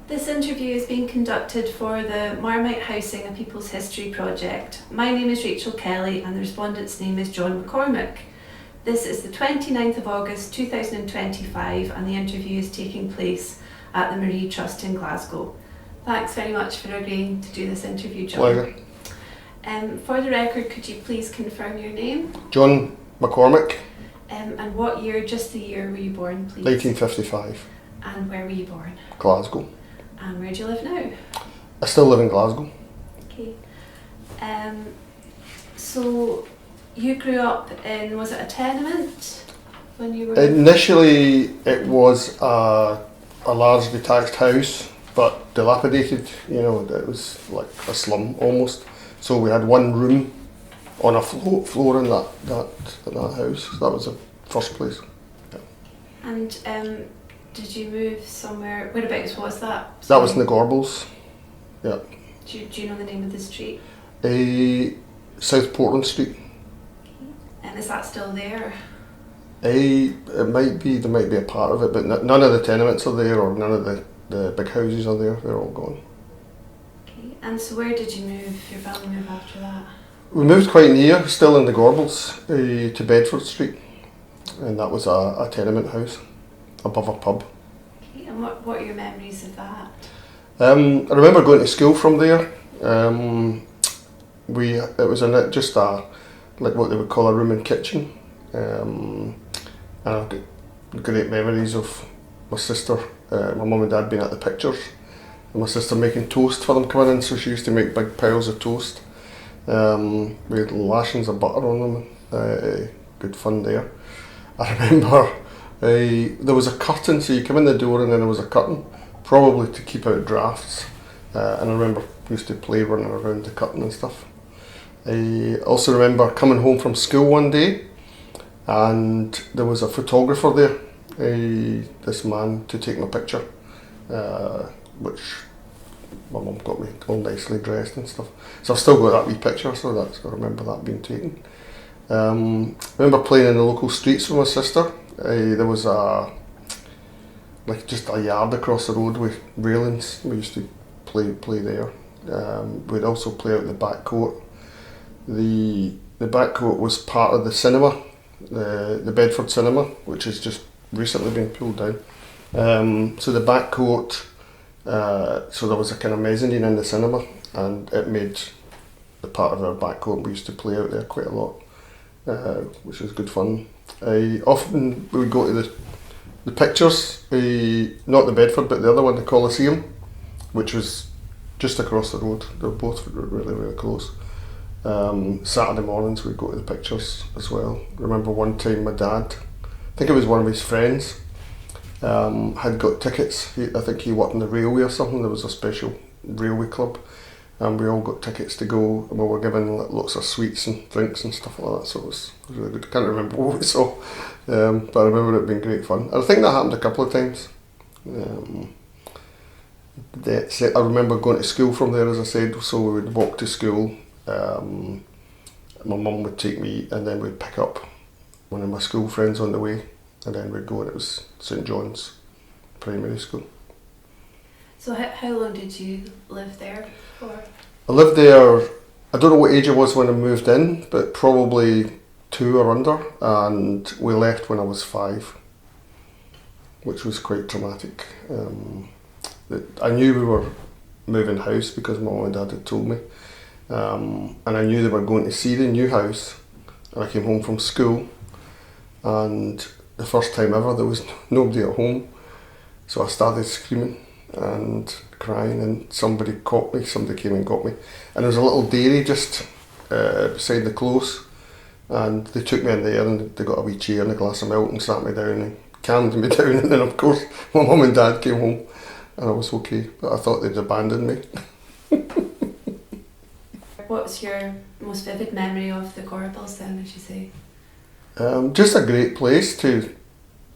This interview is being conducted for the Marmite Housing, a People's History project. My name is Rachel Kelly and the respondent's name is John McCormick. This is the 29th of August 2025 and the interview is taking place at the Marie Trust in Glasgow. Thanks very much for agreeing to do this interview, John. Pleasure. For the record, could you please confirm your name? John McCormick. And what year, just the year, were you born, please? 1955. And where were you born? Glasgow. And where do you live now? I still live in Glasgow. Okay. So you grew up in, was it a tenement when you were? Initially it was a large detached house, but dilapidated, you know, it was like a slum almost. So we had one room on a floor in that house. That was the first place. Yeah. And did you move somewhere? Whereabouts was that? That was in the Gorbals. Yeah. Do you know the name of the street? South Portland Street. And is that still there? It might be, there might be a part of it, but none of the tenements are there, or none of the big houses are there. They're all gone. Okay. And so where did you move? Your family move after that? We moved quite near, still in the Gorbals, to Bedford Street, and that was a tenement house above a pub. Okay. And what are your memories of that? I remember going to school from there. It was just like what they would call a room and kitchen, and I've got great memories of my sister, my mum and dad being at the pictures, and my sister making toast for them coming in. So she used to make big piles of toast. We had lashings of butter on them. Good fun there. I remember there was a curtain, so you come in the door and then there was a curtain, probably to keep out drafts. And I remember we used to play running around the curtain and stuff. I also remember coming home from school one day and there was a photographer there, this man, to take my picture, which my mum got me all nicely dressed and stuff. So I've still got that wee picture, so I remember that being taken. I remember playing in the local streets with my sister. There was just a yard across the road with railings. We used to play there. We'd also play out the back court. The back court was part of the cinema, the Bedford cinema, which has just recently been pulled down. So the back court, so there was a kind of mezzanine in the cinema, and it made the part of our back court. We used to play out there quite a lot, which was good fun. Often we would go to the pictures, not the Bedford, but the other one, the Coliseum, which was just across the road. They were both really, really close. Saturday mornings we'd go to the pictures as well. Remember one time my dad, I think it was one of his friends, had got tickets. I think he worked on the railway or something. There was a special railway club, and we all got tickets to go, and we were given lots of sweets and drinks and stuff like that. So it was really good. I can't remember what we saw, but I remember it being great fun. I think that happened a couple of times. I remember going to school from there, as I said. So we would walk to school. My mum would take me, and then we'd pick up one of my school friends on the way, and then we'd go, and it was St John's Primary School. So how long did you live there for? I lived there, I don't know what age I was when I moved in, but probably 2 or under, and we left when I was 5, which was quite traumatic. I knew we were moving house because my mum and dad had told me. And I knew they were going to see the new house, and I came home from school, and the first time ever there was nobody at home, so I started screaming and crying, and somebody came and got me, and there was a little dairy just beside the close, and they took me in there and they got a wee chair and a glass of milk and sat me down and calmed me down, and then of course my mum and dad came home and I was okay, but I thought they'd abandoned me. What's your most vivid memory of the Gorbals then, as you say? Just a great place to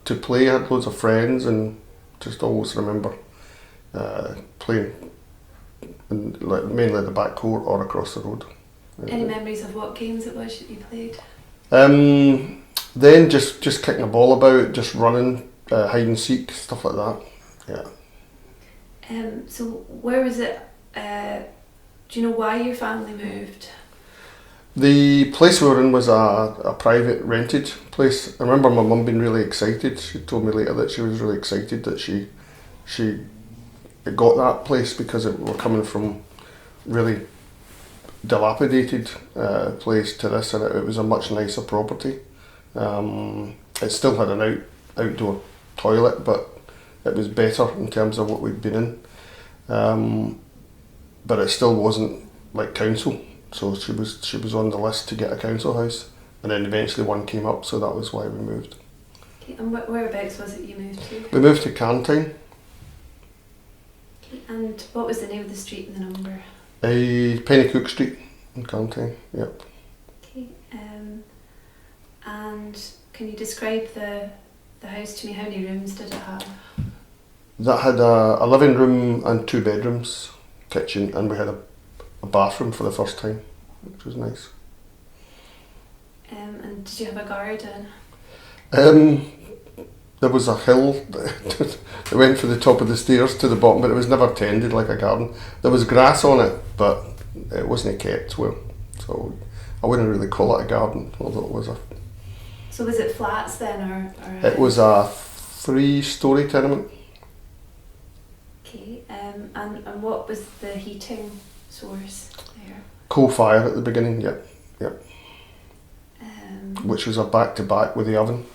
play. I had loads of friends, and just always remember playing in mainly the back court or across the road. Any memories of what games it was that you played? Then just kicking a ball about, just running, hide and seek, stuff like that. Yeah. So where was it? Do you know why your family moved? The place we were in was a private rented place. I remember my mum being really excited. She told me later that she was really excited that she got that place because we were coming from really dilapidated place to this, and it was a much nicer property. It still had an outdoor toilet, but it was better in terms of what we'd been in. But it still wasn't like council, so she was on the list to get a council house, and then eventually one came up, so that was why we moved. Okay, and whereabouts was it you moved to? We moved to Cantine. Okay, and what was the name of the street and the number? Pennycook Street in Cantine, yep. Okay, and can you describe the house to me? How many rooms did it have? That had a living room and 2 bedrooms, kitchen, and we had a bathroom for the first time, which was nice. And did you have a garden? There was a hill that went from the top of the stairs to the bottom, but it was never tended like a garden. There was grass on it, but it wasn't kept well, so I wouldn't really call it a garden, although it was a... So was it flats then, or It was a 3-storey tenement. Okay, and what was the heating source there? Coal fire at the beginning, yep. Which was a back-to-back with the oven,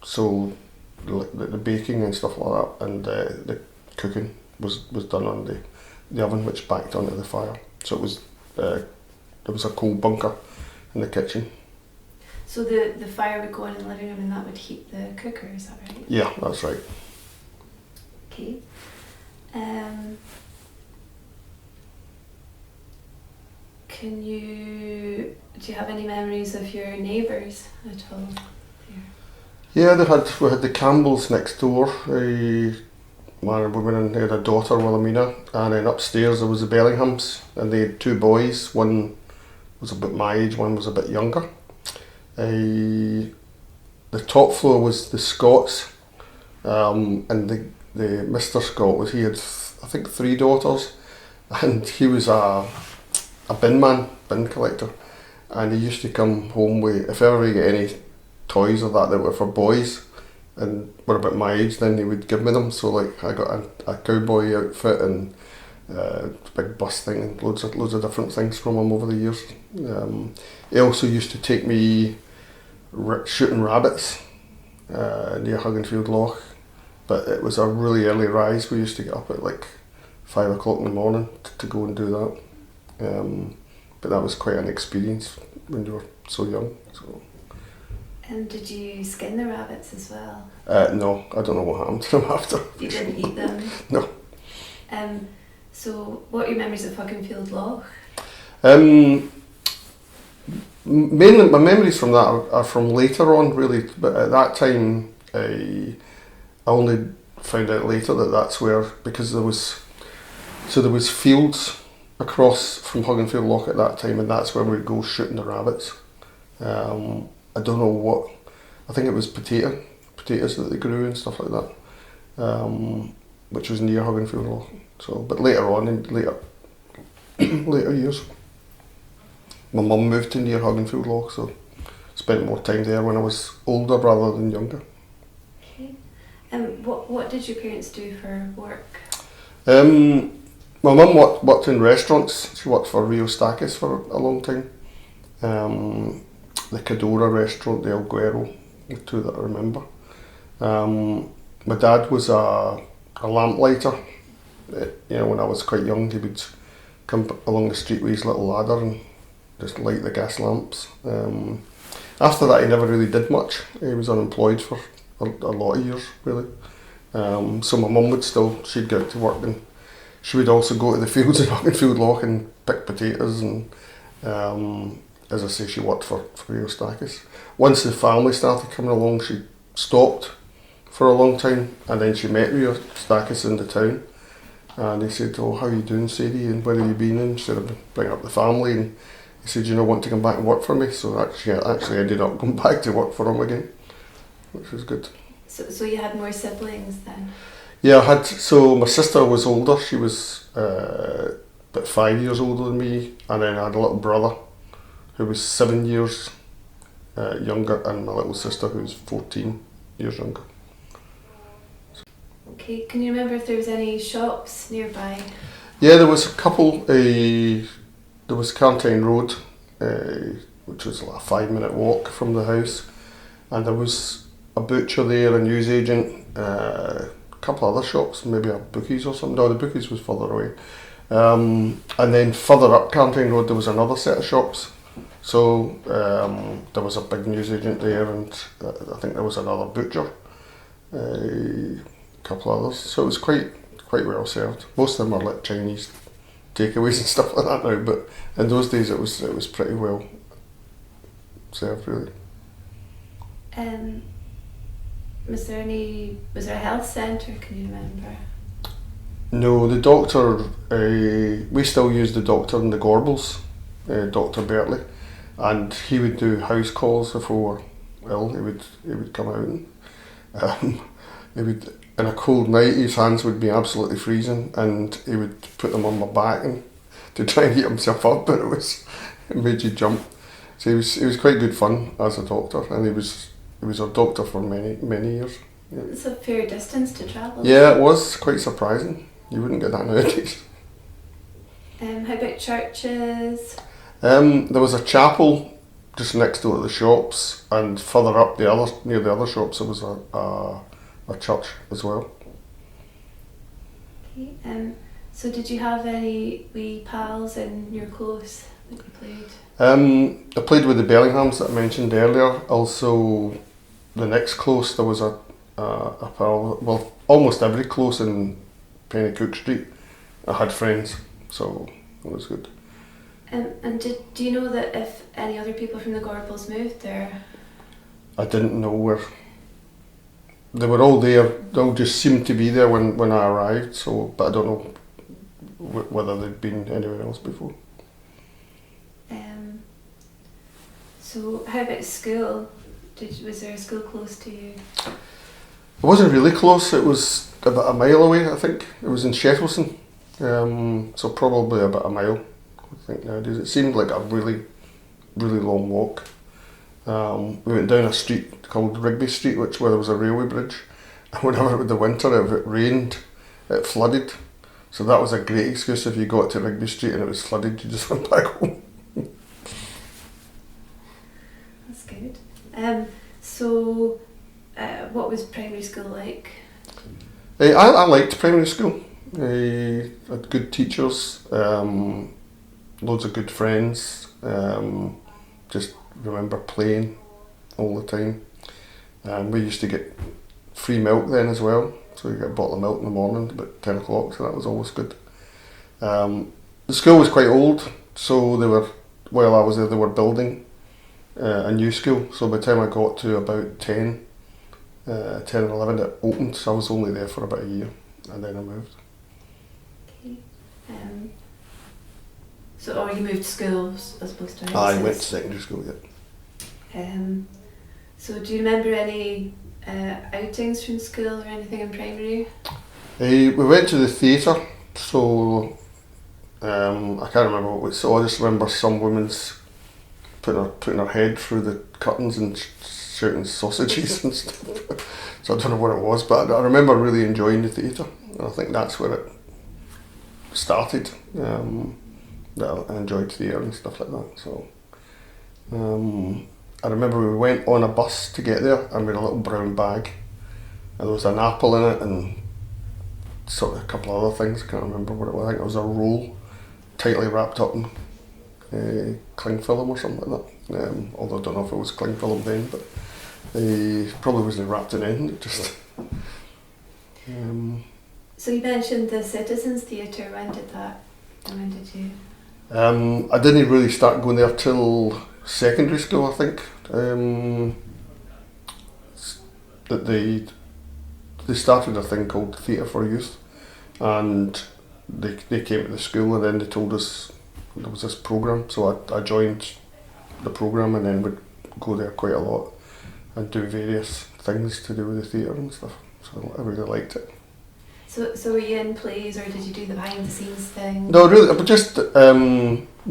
so the baking and stuff like that, and the cooking was done on the oven, which backed onto the fire. So it was there was a coal bunker in the kitchen. So the fire would go on in the living room and that would heat the cooker, is that right? Yeah, that's right. Okay. Do you have any memories of your neighbours at all? Yeah, we had the Campbells next door. Man and woman, and they had a daughter, Wilhelmina, and then upstairs there was the Bellinghams, and they had 2 boys. One was about my age, one was a bit younger. The top floor was the Scots, and the Mr. Scott he had I think 3 daughters, and he was a bin collector, and he used to come home with, if ever we get any toys or that were for boys and were about my age, then he would give me them. So like I got a cowboy outfit and big bus thing and loads of different things from him over the years. He also used to take me shooting rabbits near Hugginfield Loch, but it was a really early rise. We used to get up at like 5 o'clock in the morning to go and do that. But that was quite an experience when you were so young. So. And did you skin the rabbits as well? No, I don't know what happened to them after. You didn't eat them? No. So what are your memories of Hugginfield Loch? Mainly my memories from that are from later on, really, but at that time I only found out later that that's where, because there was fields across from Hugginfield Loch at that time, and that's where we'd go shooting the rabbits. I don't know what, I think it was potatoes that they grew and stuff like that, which was near Hugginfield Loch. So, but later on, in later years, my mum moved to near Hugginfield Loch, so spent more time there when I was older rather than younger. Okay. What did your parents do for work? My mum worked in restaurants. She worked for Rio Stakis for a long time. The Cadora restaurant, the El Guero, the 2 that I remember. My dad was a lamplighter. When I was quite young, he would come along the street with his little ladder and just light the gas lamps. After that, he never really did much. He was unemployed for a lot of years, really. So my mum she'd go out to work, and she would also go to the fields in Hugginfield Loch and pick potatoes, and as I say, she worked for Rio Stakis. Once the family started coming along, she stopped for a long time, and then she met Rio Stakis in the town, and he said, "Oh, how are you doing, Sadie, and where have you been?" And she said, "I've bring up the family," and he said, "You want to come back and work for me?" So actually ended up going back to work for him again, which was good. So you had more siblings then? Yeah, so my sister was older, she was about 5 years older than me, and then I had a little brother who was 7 years younger, and my little sister who was 14 years younger. Okay, can you remember if there was any shops nearby? Yeah, there was a couple. There was Carntine Road, which was like a 5 minute walk from the house, and there was a butcher there, a newsagent, a couple other shops, maybe a bookies or something. No, the bookies was further away. And then further up Carntine Road there was another set of shops. So there was a big newsagent there, and I think there was another butcher, a couple others. So it was quite well served. Most of them are like Chinese takeaways and stuff like that now, but in those days it was pretty well served, really. Was there a health centre? Can you remember? No, the doctor. We still use the doctor in the Gorbals, Dr. Bertley, and he would do house calls if we were ill. He would come out and he would, in a cold night, his hands would be absolutely freezing, and he would put them on my back and to try and get himself up, but it made you jump. So he was quite good fun as a doctor, and he was our doctor for many years. Yeah. It's a fair distance to travel. Yeah, it was quite surprising. You wouldn't get that nowadays. How about churches? There was a chapel just next door to the shops, and further up near the other shops there was a church as well. Okay. So did you have any wee pals in your close that you played? I played with the Bellinghams that I mentioned earlier. Also, the next close there was a pal. Well, almost every close in Pennycook Street, I had friends, so it was good. And do you know that if any other people from the Gorbals moved there? I didn't know where. They were all there. They all just seemed to be there when I arrived. So, but I don't know whether they'd been anywhere else before. So how about school? Was there a school close to you? It wasn't really close. It was about a mile away, I think. It was in Shettleston, so probably about a mile, I think nowadays. It seemed like a really, really long walk. We went down a street called Rigby Street, where there was a railway bridge, and whenever the winter, if it rained, it flooded. So that was a great excuse. If you got to Rigby Street and it was flooded, you just went back home. That's good. So what was primary school like? I liked primary school. I had good teachers, loads of good friends. Just remember playing all the time. We used to get free milk then as well, so you get a bottle of milk in the morning about 10 o'clock, so that was always good. The school was quite old, so while I was there, they were building a new school, so by the time I got to about 10 and 11 it opened, so I was only there for about a year and then I moved. Okay. Or you moved schools as opposed to houses? I went to secondary school, yeah. So do you remember any outings from school or anything in primary? We went to the theatre, so I can't remember what it was, so I just remember some women's putting her head through the curtains and shouting sausages and stuff. So I don't know what it was, but I remember really enjoying the theatre, and I think that's where it started. That I enjoyed theatre and stuff like that. So I remember we went on a bus to get there, and we had a little brown bag, and there was an apple in it and sort of a couple of other things. I can't remember what it was. I think it was a roll tightly wrapped up in cling film or something like that. Although I don't know if it was cling film then, but probably wasn't wrapped in anything. Just. So you mentioned the Citizens Theatre. When did you? I didn't really start going there till secondary school, I think. That they started a thing called Theatre for Youth, and they came to the school, and then they told us there was this programme, so I joined the programme and then would go there quite a lot and do various things to do with the theatre and stuff, so I really liked it. So were you in plays, or did you do the behind the scenes thing? No, really, but just we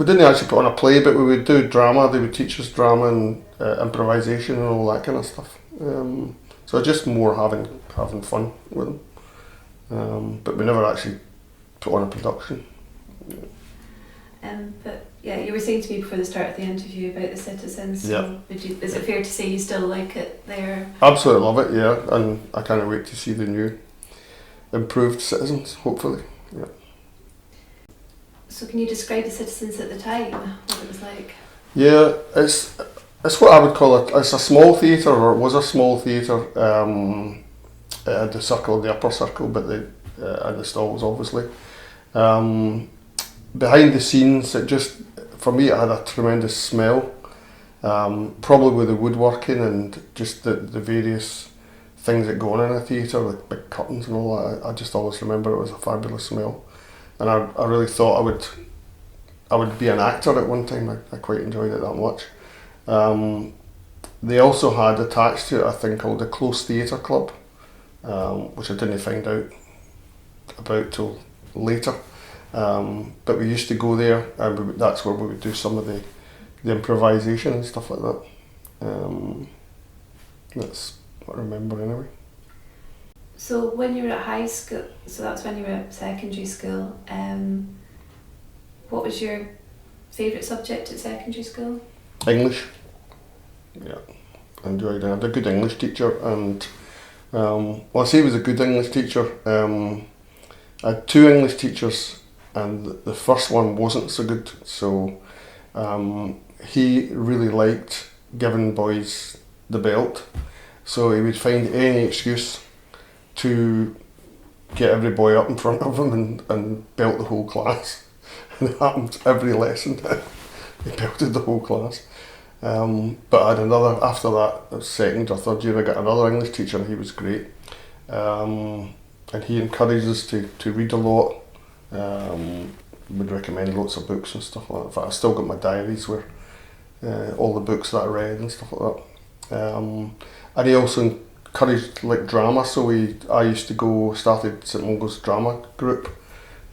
didn't actually put on a play, but we would do drama. They would teach us drama and improvisation and all that kind of stuff. So just more having fun with them. But we never actually put on a production. But yeah, you were saying to me before the start of the interview about the citizens. So Yeah. is it fair to say you still like it there? Absolutely love it, yeah, and I can't wait to see the new improved citizens, hopefully. Yeah. So can you describe the citizens at the time, what it was like? Yeah, it's what I would call it. It's a small theatre, or it was a small theatre. It had the circle, the upper circle, but and the stalls, obviously. Behind the scenes, it just, for me, it had a tremendous smell. Probably with the woodworking and just the various things that go on in a theatre, like big curtains and all that. I just always remember it was a fabulous smell, and I really thought I would be an actor at one time. I quite enjoyed it that much. They also had attached to it a thing called the Close Theatre Club, which I didn't find out about till later. But we used to go there, and that's where we would do some of the improvisation and stuff like that. That's what I remember anyway. So when you were at high school, so that's when you were at secondary school, what was your favourite subject at secondary school? English. Yeah, I enjoyed it. I had a good English teacher, and well, I say he was a good English teacher. I had two English teachers, and the first one wasn't so good, so he really liked giving boys the belt, so he would find any excuse to get every boy up in front of him and belt the whole class. And it happened every lesson. He belted the whole class. But I had another, after that, second or third year, I got another English teacher, and he was great. And he encouraged us to read a lot. Would recommend lots of books and stuff like that. In fact, I still got my diaries where all the books that I read and stuff like that. And he also encouraged like drama, so I used to started St Mungo's drama group.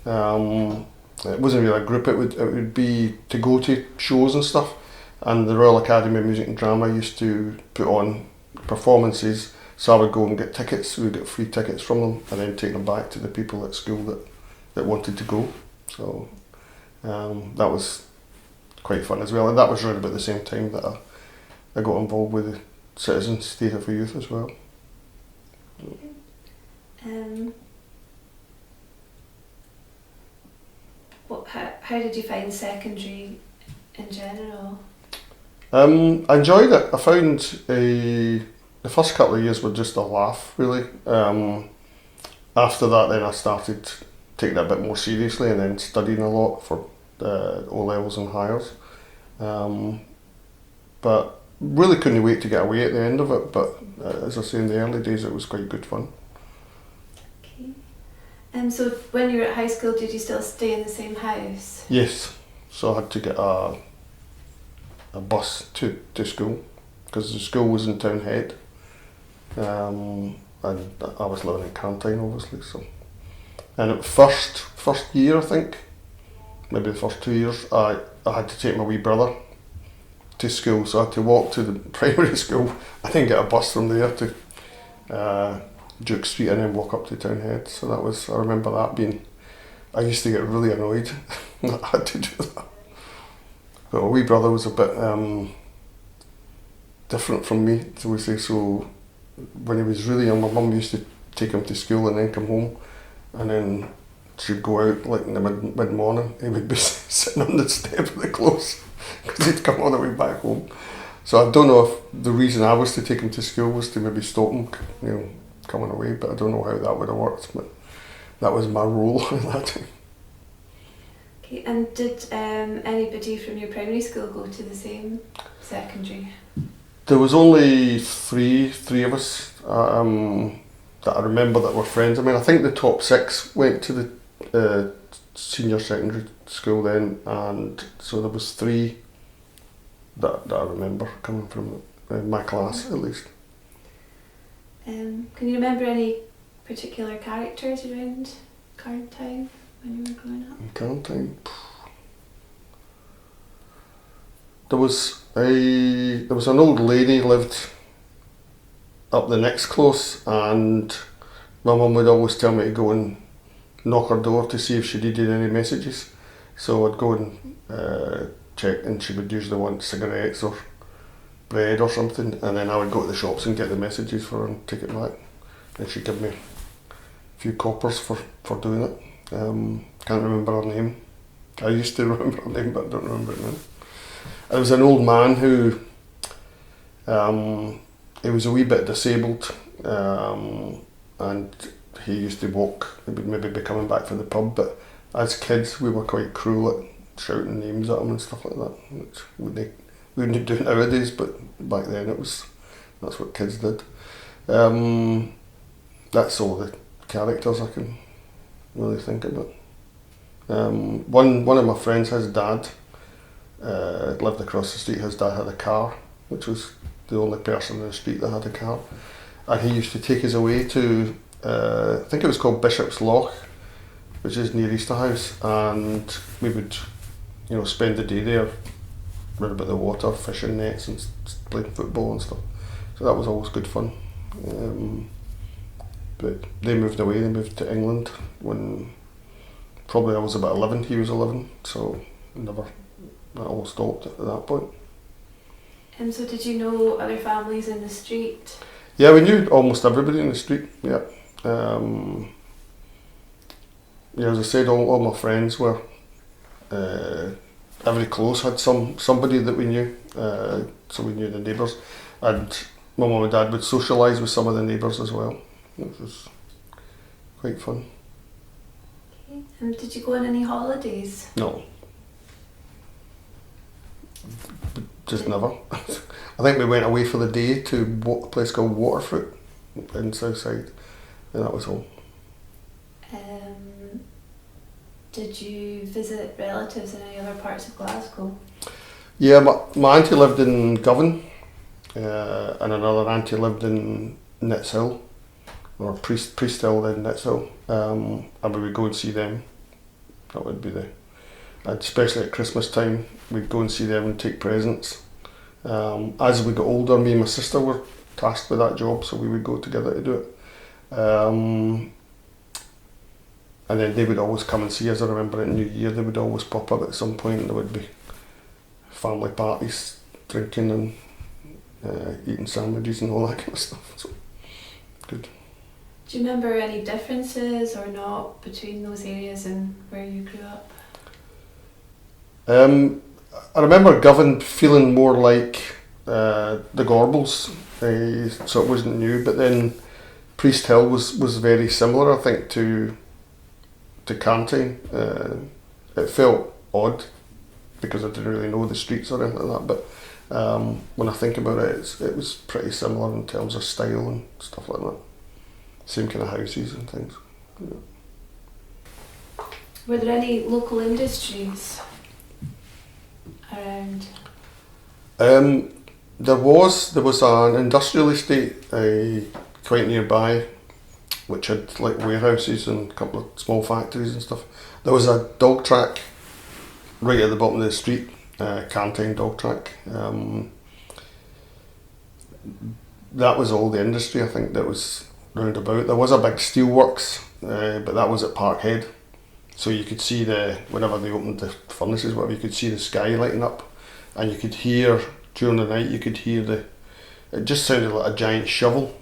It wasn't really a group, it would be to go to shows and stuff, and the Royal Academy of Music and Drama used to put on performances, so I would go and get tickets. We would get free tickets from them and then take them back to the people at school that wanted to go. So that was quite fun as well, and that was right about the same time that I got involved with the Citizens Theatre for Youth as well. How did you find secondary in general? I enjoyed it. I found the first couple of years were just a laugh, really. After that, then I started taking it a bit more seriously and then studying a lot for O-levels and higher. But really couldn't wait to get away at the end of it. But as I say, in the early days, it was quite good fun. Okay. So when you were at high school, did you still stay in the same house? Yes. So I had to get a bus to school because the school was in Town Head. And I was living in Cantine, obviously. So, and at first year, I think, maybe the first 2 years, I had to take my wee brother to school, so I had to walk to the primary school and then get a bus from there to Duke Street and then walk up to Town Head. So that was, I remember that being, I used to get really annoyed that I had to do that. But my wee brother was a bit different from me, so we say. So when he was really young, my mum used to take him to school and then come home, and then she'd go out like in the mid-morning. He would be sitting on the step of the close because he'd come all the way back home. So I don't know if the reason I was to take him to school was to maybe stop him, coming away, but I don't know how that would have worked. But that was my role at that time. Okay, and did anybody from your primary school go to the same secondary? There was only three of us that I remember that were friends. I mean, I think the top 6 went to the senior secondary school then, and so there was 3 that I remember coming from my class at least. Can you remember any particular characters around card time when you were growing up? In current time, there was an old lady lived up the next close, and my mum would always tell me to go and knock her door to see if she needed any messages. So I'd go and check, and she would usually want cigarettes or bread or something, and then I would go to the shops and get the messages for her and take it back. And she'd give me a few coppers for doing it. Can't remember her name. I used to remember her name, but I don't remember it now. There was an old man who, he was a wee bit disabled, and he used to walk. He would maybe be coming back from the pub, but as kids we were quite cruel at shouting names at him and stuff like that, which we wouldn't do it nowadays, but back then that's what kids did. That's all the characters I can really think about. One of my friends, his dad lived across the street. His dad had a car, which was the only person in the street that had a car, and he used to take us away to I think it was called Bishop's Loch, which is near Easterhouse, and we would, spend the day there, read about the water, fishing nets and playing football and stuff. So that was always good fun. But they moved away. They moved to England when probably I was about 11. He was 11, so that all stopped at that point. And so did you know other families in the street? Yeah, we knew almost everybody in the street. Yeah. As I said, all my friends were every close had somebody that we knew, so we knew the neighbours, and my mum and dad would socialise with some of the neighbours as well, which was quite fun. Okay. And did you go on any holidays? No. Just never. I think we went away for the day to a place called Waterfoot in Southside, and that was all. Did you visit relatives in any other parts of Glasgow? Yeah, my auntie lived in Govan, and another auntie lived in Nitshill, or Priest Hill then Nitshill, and we would go and see them. That would be and especially at Christmas time, we'd go and see them and take presents. As we got older, me and my sister were tasked with that job, so we would go together to do it. And then they would always come and see us. I remember at New Year they would always pop up at some point, and there would be family parties, drinking and eating sandwiches and all that kind of stuff. So, good. Do you remember any differences or not between those areas and where you grew up? I remember Govan feeling more like the Gorbals, so it wasn't new, but then Priest Hill was very similar, I think, to Cantine. It felt odd because I didn't really know the streets or anything like that, but when I think about it, it was pretty similar in terms of style and stuff like that. Same kind of houses and things. Yeah. Were there any local industries around? There was an industrial estate quite nearby, which had like warehouses and a couple of small factories and stuff. There was a dog track right at the bottom of the street, Cantine dog track. That was all the industry, I think, that was round about. There was a big steelworks, but that was at Parkhead. So you could see whenever they opened the furnaces, whatever, you could see the sky lighting up, and you could hear, during the night, it just sounded like a giant shoveling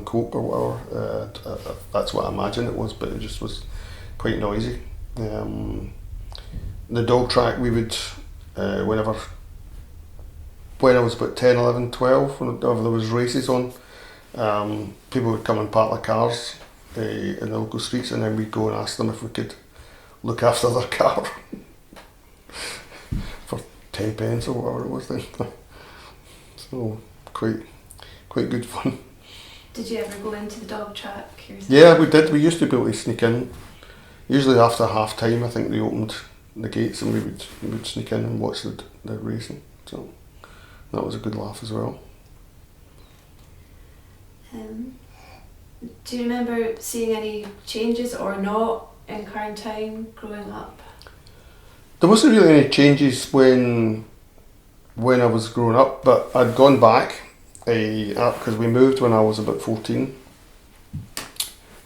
coke or whatever. That's what I imagine it was, but it just was quite noisy. The dog track, we would, when I was about 10, 11, 12, whenever there was races on, people would come and park their cars in the local streets, and then we'd go and ask them if we could look after their car for 10 pence or whatever it was then. So quite good fun. Did you ever go into the dog track yourself? Yeah, we did. We used to be able to sneak in. Usually after half time, I think they opened the gates, and we would sneak in and watch the racing. So that was a good laugh as well. Do you remember seeing any changes or not in Carntine growing up? There wasn't really any changes when I was growing up, but I'd gone back because we moved when I was about 14.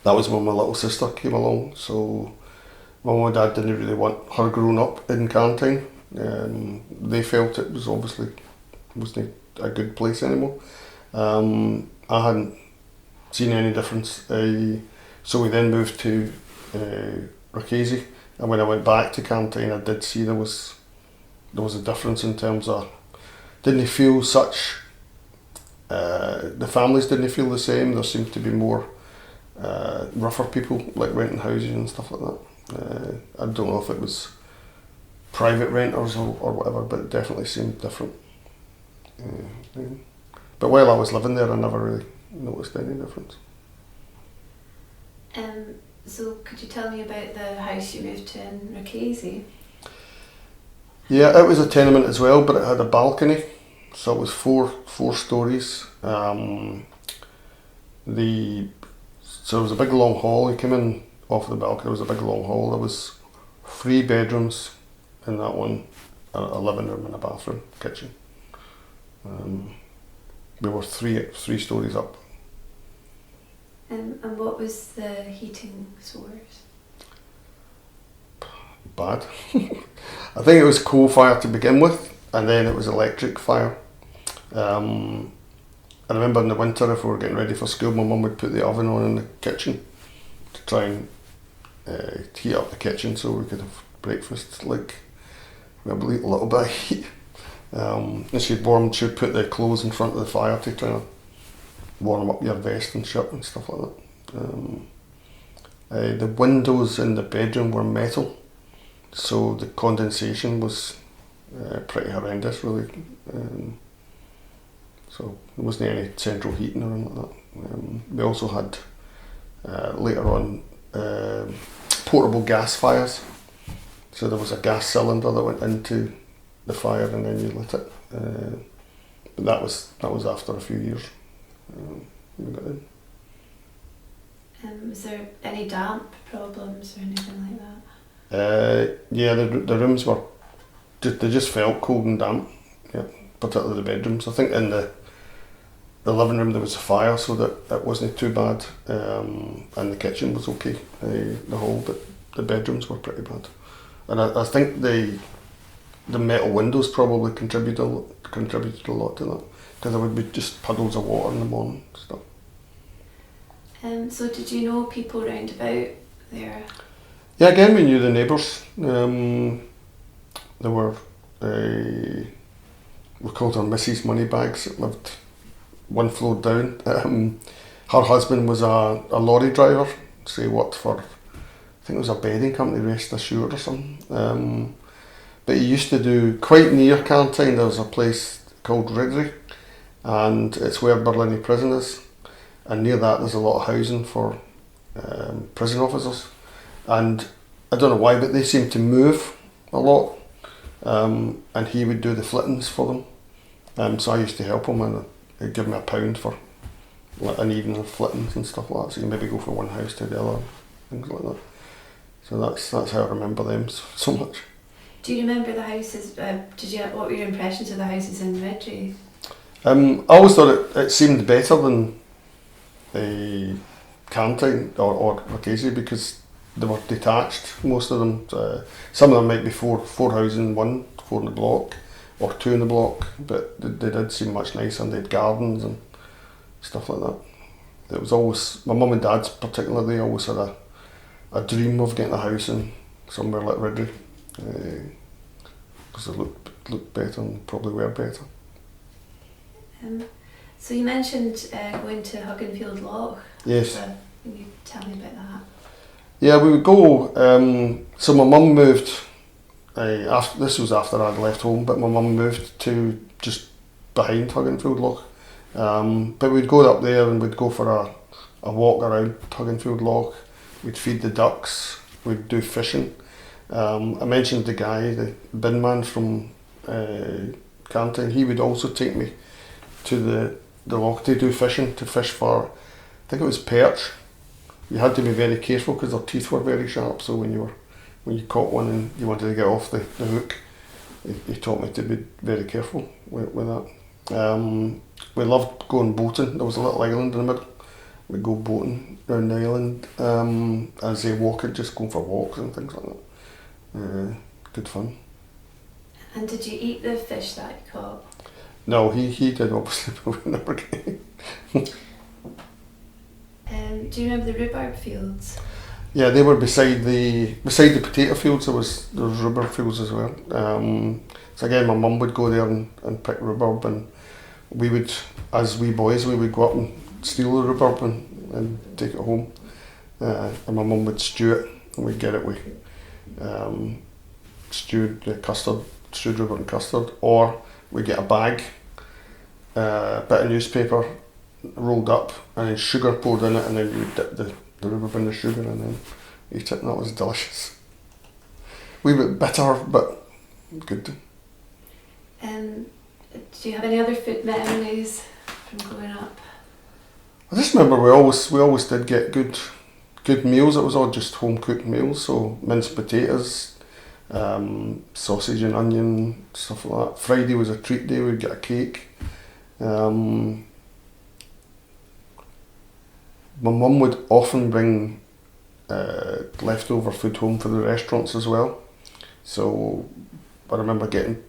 That was when my little sister came along, so my mum and dad didn't really want her growing up in Carntine. They felt it was obviously wasn't a good place anymore. I hadn't seen any difference, so we then moved to Rockazy, and when I went back to Carntine I did see there was a difference in terms of didn't feel such the families didn't feel the same. There seemed to be more rougher people like renting houses and stuff like that. I don't know if it was private renters or whatever, but it definitely seemed different. But while I was living there I never really noticed any difference. So could you tell me about the house you moved to in Rockazy? Yeah, it was a tenement as well, but it had a balcony, so it was four stories. So there was a big long hall. You came in off the balcony. There was a big long hall. There was 3 bedrooms in that one, a living room and a bathroom, kitchen. We were three stories up. And what was the heating source? Bad. I think it was coal fire to begin with, and then it was electric fire. I remember in the winter, if we were getting ready for school, my mum would put the oven on in the kitchen to try and heat up the kitchen so we could have breakfast, like maybe a little bit of heat. And she'd put the clothes in front of the fire to try and warm up your vest and shirt and stuff like that. The windows in the bedroom were metal, so the condensation was pretty horrendous, really. So there wasn't any central heating or anything like that. We also had later on portable gas fires. So there was a gas cylinder that went into the fire and then you lit it. But that was after a few years. We got in. Was there any damp problems or anything like that? Yeah, the rooms were they just felt cold and damp. Yeah, particularly the bedrooms. I think in the living room there was a fire, so that it wasn't too bad, and the kitchen was okay, the hall, but the bedrooms were pretty bad. And I think the metal windows probably contributed a lot to that, because there would be just puddles of water in the morning and stuff. So did you know people round about there? Yeah, again we knew the neighbours. There were we called her Mrs. Moneybags that lived one floor down. Her husband was a lorry driver, so he worked for, I think it was a bedding company, Rest Assured or something. But he used to do, quite near Carntine, there was a place called Ridley, and it's where Burlinny Prison is. And near that there's a lot of housing for prison officers. And I don't know why, but they seem to move a lot. And he would do the flittings for them. So I used to help him, and he'd give me £1 for an evening of flittings and stuff like that. So you maybe go from one house to the other, things like that. So that's how I remember them so much. Do you remember the houses? What were your impressions of the houses in Redray? I always thought it seemed better than Carntine or Rockazy, because they were detached, most of them. Some of them might be four houses in one, 4 in the block, or 2 in the block, but they did seem much nicer, and they had gardens and stuff like that. It was always, my mum and dad's particularly, they always had a dream of getting a house in somewhere like Ridley, because they looked better and probably were better. So you mentioned going to Hugginfield Loch. Yes. Can you tell me about that? Yeah, we would go. So my mum moved. This was after I'd left home, but my mum moved to just behind Hugginfield Loch. But we'd go up there and we'd go for a walk around Hugginfield Loch. We'd feed the ducks. We'd do fishing. I mentioned the guy, the bin man from Carntine. He would also take me to the loch to do fishing, to fish for. I think it was perch. You had to be very careful because their teeth were very sharp. So when you caught one and you wanted to get off the hook, he taught me to be very careful with that. We loved going boating. There was a little island in the middle. We'd go boating around the island as they walk it, just going for walks and things like that. Good fun. And did you eat the fish that you caught? No, he did obviously, but we never did. Do you remember the rhubarb fields? Yeah, they were beside the potato fields. There was rhubarb fields as well. So again, my mum would go there and pick rhubarb, and we would, as wee boys, we would go up and steal the rhubarb and take it home. And my mum would stew it, and we'd get it with stewed rhubarb and custard, or we'd get a bag, bit of newspaper rolled up, and then sugar poured in it, and then you would dip the rhubarb in the sugar and then eat it, and that was delicious. Wee bit bitter, but good. Do you have any other food memories from growing up? I just remember we always did get good meals. It was all just home cooked meals, so minced potatoes, sausage and onion, stuff like that. Friday was a treat day, we'd get a cake. My mum would often bring leftover food home for the restaurants as well. So I remember getting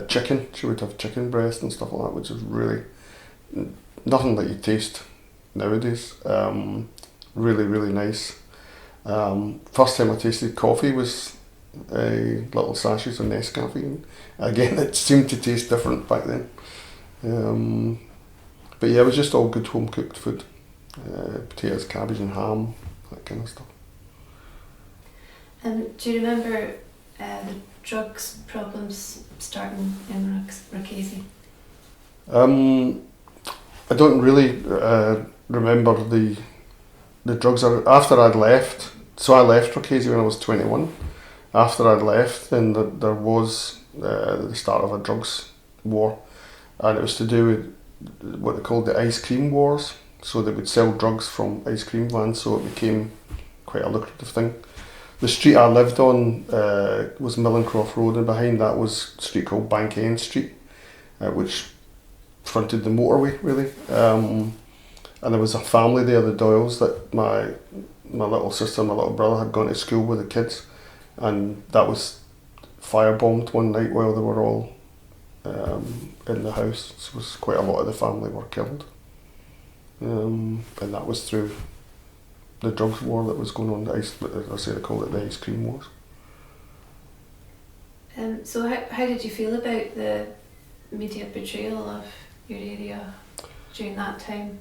chicken. She would have chicken breast and stuff like that, which is really nothing that you taste nowadays. Really, really nice. First time I tasted coffee was little sachets of Nescafe. Again, it seemed to taste different back then. But yeah, it was just all good home cooked food. Potatoes, cabbage and ham, that kind of stuff. Do you remember the drugs problems starting in Rockazy? I don't really remember the drugs. After I'd left, so I left Rockazy when I was 21. After I'd left, then there was the start of a drugs war, and it was to do with what they called the ice cream wars. So they would sell drugs from ice cream vans, so it became quite a lucrative thing. The street I lived on was Millencroft Road, and behind that was a street called Bank End Street, which fronted the motorway really. And there was a family there, the Doyles, that my little sister and my little brother had gone to school with the kids, and that was firebombed one night while they were all in the house. So it was quite a lot of the family were killed. And that was through the drugs war that was going on. As I say, they called it the ice cream wars. So how did you feel about the media portrayal of your area during that time?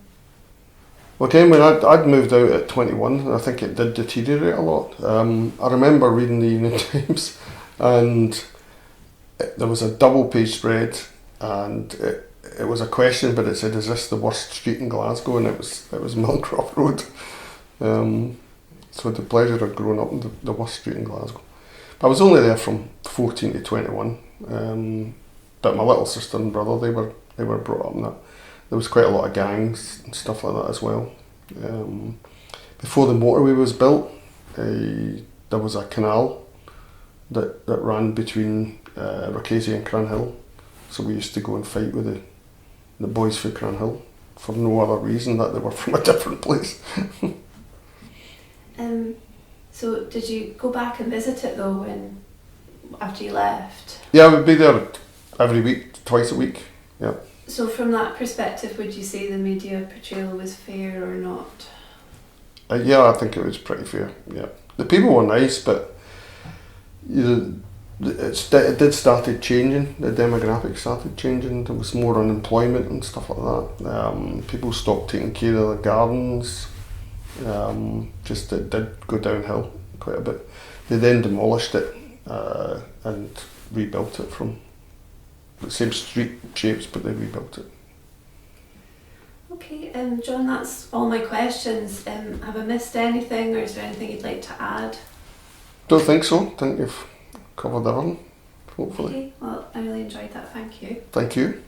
Well, again, when I'd moved out at 21, and I think it did deteriorate a lot. I remember reading the Evening Times, and there was a double page spread, and it was a question, but it said, "Is this the worst street in Glasgow?" And it was Millencroft Road. So the pleasure of growing up in the worst street in Glasgow. But I was only there from 14 to 21. But my little sister and brother, they were brought up in that. There was quite a lot of gangs and stuff like that as well. Before the motorway was built, there was a canal that ran between Rockazy and Cranhill. So we used to go and fight with the boys from Cranhill for no other reason that they were from a different place. So did you go back and visit it though after you left? Yeah, I would be there every week, twice a week. Yeah. So from that perspective, would you say the media portrayal was fair or not? Yeah, I think it was pretty fair. Yeah, the people were nice, but it did started changing. The demographics started changing. There was more unemployment and stuff like that. People stopped taking care of their gardens. Just it did go downhill quite a bit. They then demolished it and rebuilt it from the same street shapes, but they rebuilt it. Okay, John, that's all my questions. Have I missed anything, or is there anything you'd like to add? Don't think so. I think you've covered everything, hopefully. Okay, well, I really enjoyed that. Thank you. Thank you.